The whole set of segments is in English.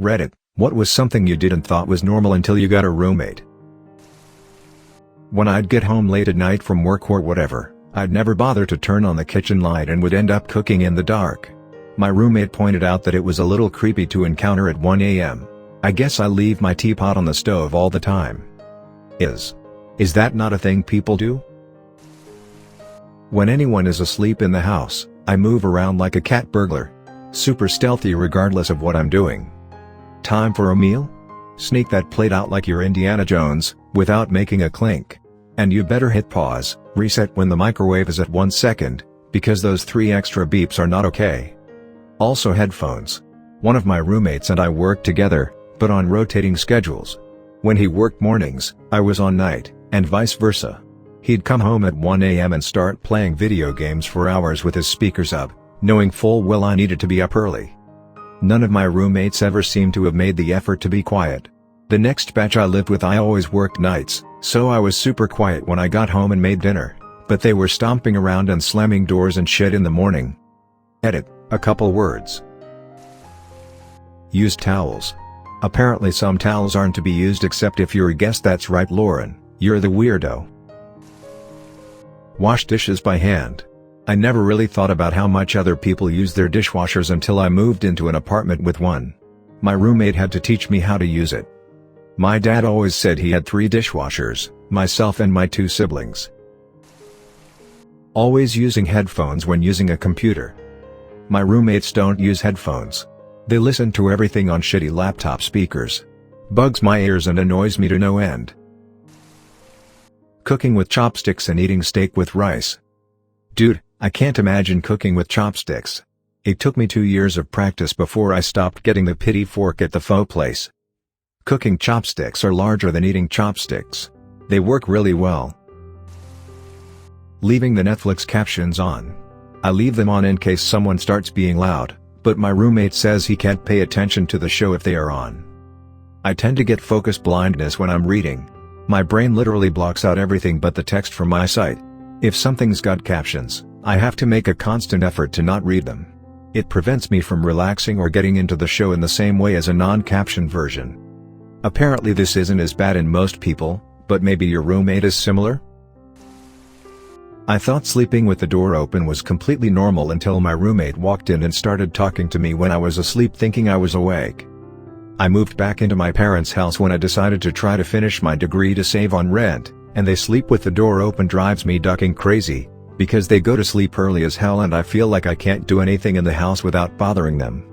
Reddit, what was something you did and thought was normal until you got a roommate? When I'd get home late at night from work or whatever, I'd never bother to turn on the kitchen light and would end up cooking in the dark. My roommate pointed out that it was a little creepy to encounter at 1 a.m. I guess I leave my teapot on the stove all the time. Is that not a thing people do? When anyone is asleep in the house, I move around like a cat burglar. Super stealthy regardless of what I'm doing. Time for a meal? Sneak that plate out like you're Indiana Jones, without making a clink. And you better hit pause, reset when the microwave is at 1 second, because those 3 extra beeps are not okay. Also headphones. One of my roommates and I worked together, but on rotating schedules. When he worked mornings, I was on night, and vice versa. He'd come home at 1 a.m. and start playing video games for hours with his speakers up, knowing full well I needed to be up early. None of my roommates ever seemed to have made the effort to be quiet. The next batch I lived with I always worked nights, so I was super quiet when I got home and made dinner, but they were stomping around and slamming doors and shit in the morning. Edit, a couple words. Used towels. Apparently some towels aren't to be used except if you're a guest. That's right, Lauren, you're the weirdo. Wash dishes by hand. I never really thought about how much other people use their dishwashers until I moved into an apartment with one. My roommate had to teach me how to use it. My dad always said he had 3 dishwashers, myself and my 2 siblings. Always using headphones when using a computer. My roommates don't use headphones. They listen to everything on shitty laptop speakers. Bugs my ears and annoys me to no end. Cooking with chopsticks and eating steak with rice. Dude, I can't imagine cooking with chopsticks. It took me 2 years of practice before I stopped getting the pity fork at the pho place. Cooking chopsticks are larger than eating chopsticks. They work really well. Leaving the Netflix captions on. I leave them on in case someone starts being loud, but my roommate says he can't pay attention to the show if they are on. I tend to get focus blindness when I'm reading. My brain literally blocks out everything but the text from my sight. If something's got captions, I have to make a constant effort to not read them. It prevents me from relaxing or getting into the show in the same way as a non-captioned version. Apparently this isn't as bad in most people, but maybe your roommate is similar? I thought sleeping with the door open was completely normal until my roommate walked in and started talking to me when I was asleep thinking I was awake. I moved back into my parents' house when I decided to try to finish my degree to save on rent, and they sleep with the door open drives me ducking crazy, because they go to sleep early as hell and I feel like I can't do anything in the house without bothering them.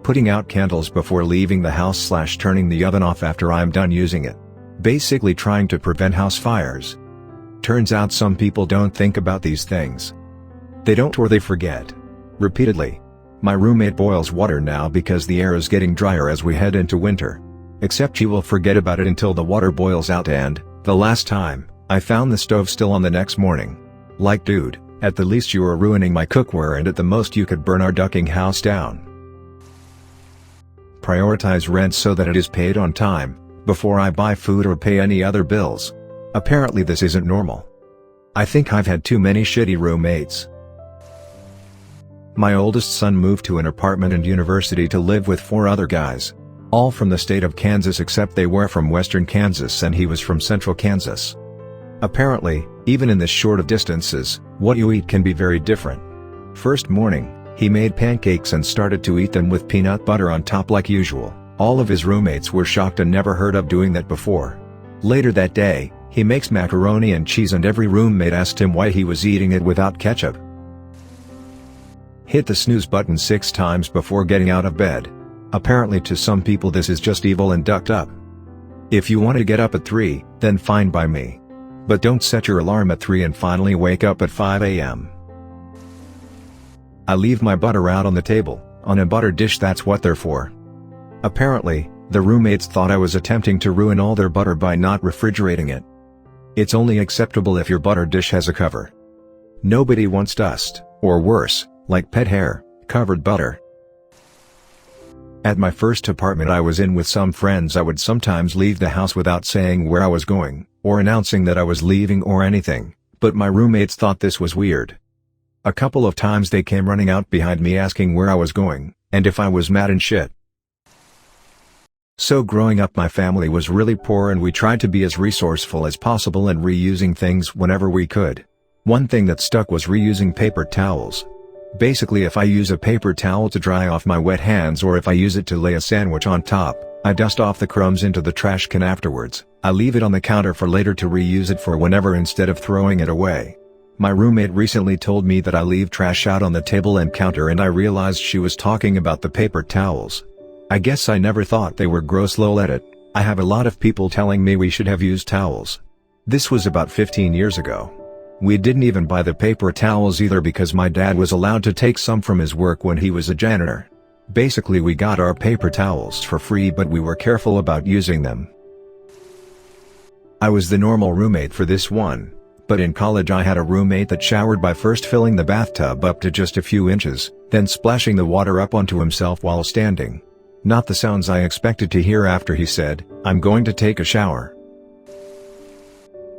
Putting out candles before leaving the house / turning the oven off after I'm done using it. Basically trying to prevent house fires. Turns out some people don't think about these things. They don't, or they forget. Repeatedly. My roommate boils water now because the air is getting drier as we head into winter. Except she will forget about it until the water boils out, and, the last time, I found the stove still on the next morning. Like, dude, at the least you are ruining my cookware and at the most you could burn our ducking house down. Prioritize rent so that it is paid on time, before I buy food or pay any other bills. Apparently this isn't normal. I think I've had too many shitty roommates. My oldest son moved to an apartment and university to live with 4 other guys. All from the state of Kansas except they were from western Kansas and he was from central Kansas. Apparently, even in this short of distances, what you eat can be very different. First morning, he made pancakes and started to eat them with peanut butter on top like usual. All of his roommates were shocked and never heard of doing that before. Later that day, he makes macaroni and cheese and every roommate asked him why he was eating it without ketchup. Hit the snooze button 6 times before getting out of bed. Apparently to some people this is just evil and ducked up. If you want to get up at 3, then fine by me. But don't set your alarm at 3 and finally wake up at 5 a.m. I leave my butter out on the table, on a butter dish. That's what they're for. Apparently, the roommates thought I was attempting to ruin all their butter by not refrigerating it. It's only acceptable if your butter dish has a cover. Nobody wants dust, or worse, like pet hair, covered butter. At my first apartment I was in with some friends, I would sometimes leave the house without saying where I was going, or announcing that I was leaving or anything, but my roommates thought this was weird. A couple of times they came running out behind me asking where I was going, and if I was mad and shit. So growing up my family was really poor and we tried to be as resourceful as possible and reusing things whenever we could. One thing that stuck was reusing paper towels. Basically, if I use a paper towel to dry off my wet hands or if I use it to lay a sandwich on top, I dust off the crumbs into the trash can afterwards. I leave it on the counter for later to reuse it for whenever instead of throwing it away. My roommate recently told me that I leave trash out on the table and counter and I realized she was talking about the paper towels. I guess I never thought they were gross. Lol edit. I have a lot of people telling me we should have used towels. This was about 15 years ago. We didn't even buy the paper towels either because my dad was allowed to take some from his work when he was a janitor. Basically we got our paper towels for free but we were careful about using them. I was the normal roommate for this one. But in college I had a roommate that showered by first filling the bathtub up to just a few inches, then splashing the water up onto himself while standing. Not the sounds I expected to hear after he said, "I'm going to take a shower."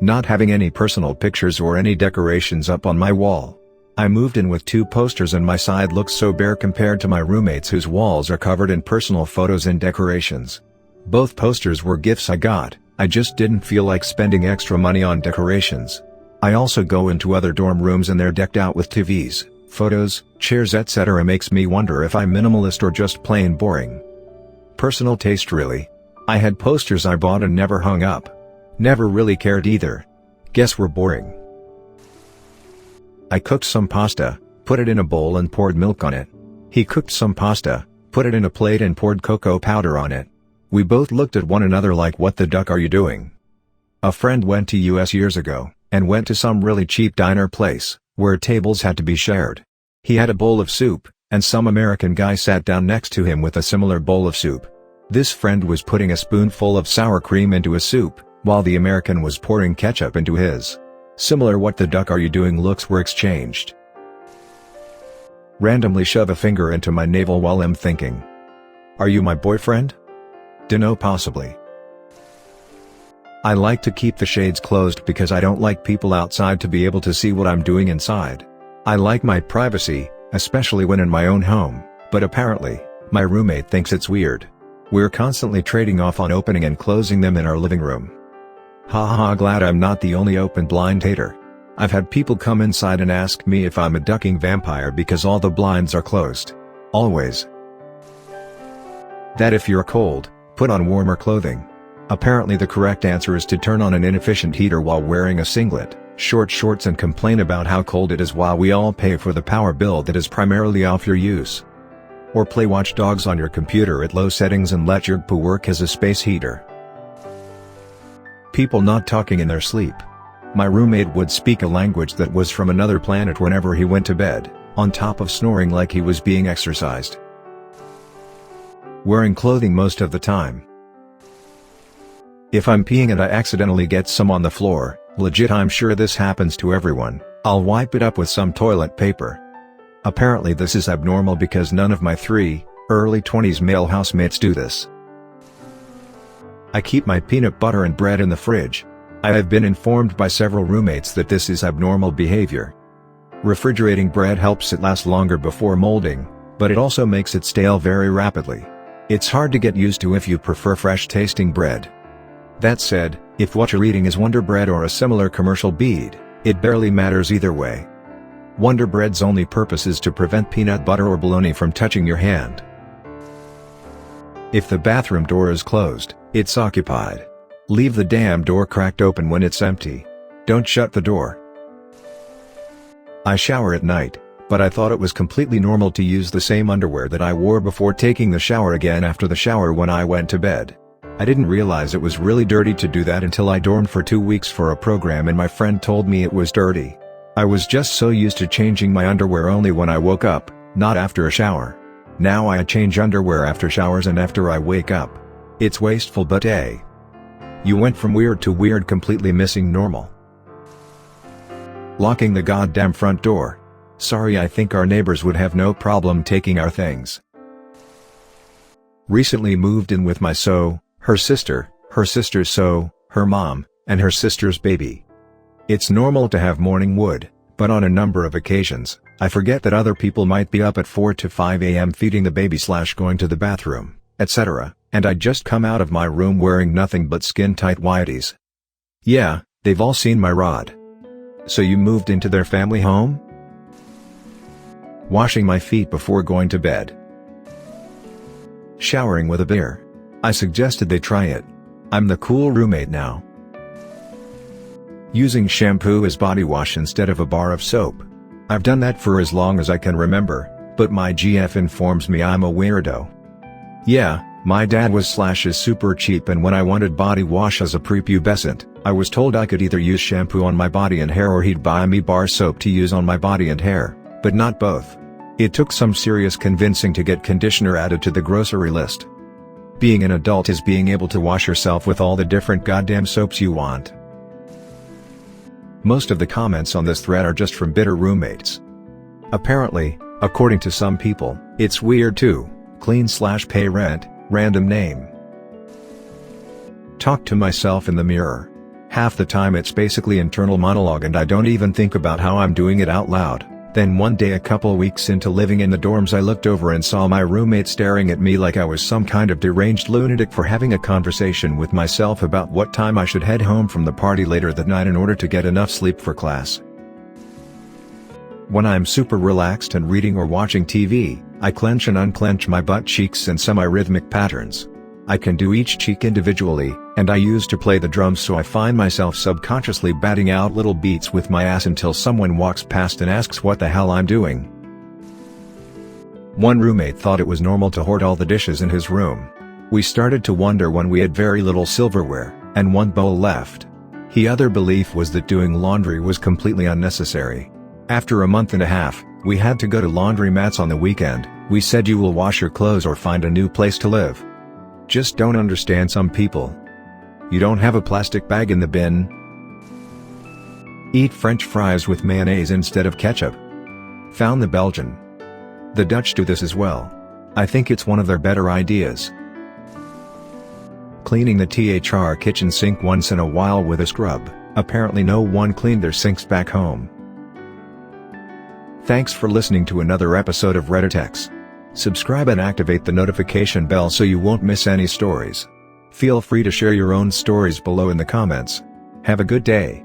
Not having any personal pictures or any decorations up on my wall. I moved in with 2 posters and my side looks so bare compared to my roommates whose walls are covered in personal photos and decorations. Both posters were gifts I got, I just didn't feel like spending extra money on decorations. I also go into other dorm rooms and they're decked out with TVs, photos, chairs etc. Makes me wonder if I'm minimalist or just plain boring. Personal taste really. I had posters I bought and never hung up. Never really cared either. Guess we're boring. I cooked some pasta, put it in a bowl and poured milk on it. He cooked some pasta, put it in a plate and poured cocoa powder on it. We both looked at one another like, what the duck are you doing? A friend went to US years ago, and went to some really cheap diner place, where tables had to be shared. He had a bowl of soup, and some American guy sat down next to him with a similar bowl of soup. This friend was putting a spoonful of sour cream into his soup, while the American was pouring ketchup into his. Similar what the duck are you doing looks were exchanged. Randomly shove a finger into my navel while I'm thinking. Are you my boyfriend? Dunno, possibly. I like to keep the shades closed because I don't like people outside to be able to see what I'm doing inside. I like my privacy, especially when in my own home, but apparently, my roommate thinks it's weird. We're constantly trading off on opening and closing them in our living room. Haha, glad I'm not the only open blind hater. I've had people come inside and ask me if I'm a ducking vampire because all the blinds are closed. Always. That if you're cold, put on warmer clothing. Apparently the correct answer is to turn on an inefficient heater while wearing a singlet, short shorts and complain about how cold it is while we all pay for the power bill that is primarily off your use. Or play Watch Dogs on your computer at low settings and let your GPU work as a space heater. People not talking in their sleep. My roommate would speak a language that was from another planet whenever he went to bed, on top of snoring like he was being exercised. Wearing clothing most of the time. If I'm peeing and I accidentally get some on the floor, legit I'm sure this happens to everyone, I'll wipe it up with some toilet paper. Apparently this is abnormal because none of my 3 early 20s male housemates do this. I keep my peanut butter and bread in the fridge. I have been informed by several roommates that this is abnormal behavior. Refrigerating bread helps it last longer before molding, but it also makes it stale very rapidly. It's hard to get used to if you prefer fresh tasting bread. That said, if what you're eating is Wonder Bread or a similar commercial bead, it barely matters either way. Wonder Bread's only purpose is to prevent peanut butter or bologna from touching your hand. If the bathroom door is closed, it's occupied. Leave the damn door cracked open when it's empty. Don't shut the door. I shower at night, but I thought it was completely normal to use the same underwear that I wore before taking the shower again after the shower when I went to bed. I didn't realize it was really dirty to do that until I dormed for 2 weeks for a program and my friend told me it was dirty. I was just so used to changing my underwear only when I woke up, not after a shower. Now I change underwear after showers and after I wake up. It's wasteful but hey. You went from weird to weird, completely missing normal. Locking the goddamn front door. Sorry, I think our neighbors would have no problem taking our things. Recently moved in with my her sister, her sister's her mom, and her sister's baby. It's normal to have morning wood, but on a number of occasions, I forget that other people might be up at 4 to 5 a.m. feeding the baby / going to the bathroom, etc. And I'd just come out of my room wearing nothing but skin-tight whities. Yeah, they've all seen my rod. So you moved into their family home? Washing my feet before going to bed. Showering with a beer. I suggested they try it. I'm the cool roommate now. Using shampoo as body wash instead of a bar of soap. I've done that for as long as I can remember, but my GF informs me I'm a weirdo. Yeah, my dad was / is super cheap, and when I wanted body wash as a prepubescent, I was told I could either use shampoo on my body and hair or he'd buy me bar soap to use on my body and hair, but not both. It took some serious convincing to get conditioner added to the grocery list. Being an adult is being able to wash yourself with all the different goddamn soaps you want. Most of the comments on this thread are just from bitter roommates. Apparently, according to some people, it's weird too. Clean / pay rent, random name. Talk to myself in the mirror. Half the time it's basically internal monologue and I don't even think about how I'm doing it out loud. Then one day a couple weeks into living in the dorms I looked over and saw my roommate staring at me like I was some kind of deranged lunatic for having a conversation with myself about what time I should head home from the party later that night in order to get enough sleep for class. When I'm super relaxed and reading or watching TV, I clench and unclench my butt cheeks in semi-rhythmic patterns. I can do each cheek individually, and I used to play the drums, so I find myself subconsciously batting out little beats with my ass until someone walks past and asks what the hell I'm doing. One roommate thought it was normal to hoard all the dishes in his room. We started to wonder when we had very little silverware, and one bowl left. His other belief was that doing laundry was completely unnecessary. After a month and a half, we had to go to laundromats on the weekend. We said, you will wash your clothes or find a new place to live. Just don't understand some people. You don't have a plastic bag in the bin? Eat French fries with mayonnaise instead of ketchup. Found the Belgian. The Dutch do this as well. I think it's one of their better ideas. Cleaning the THR kitchen sink once in a while with a scrub. Apparently no one cleaned their sinks back home. Thanks for listening to another episode of Reddit X. Subscribe and activate the notification bell so you won't miss any stories. Feel free to share your own stories below in the comments. Have a good day.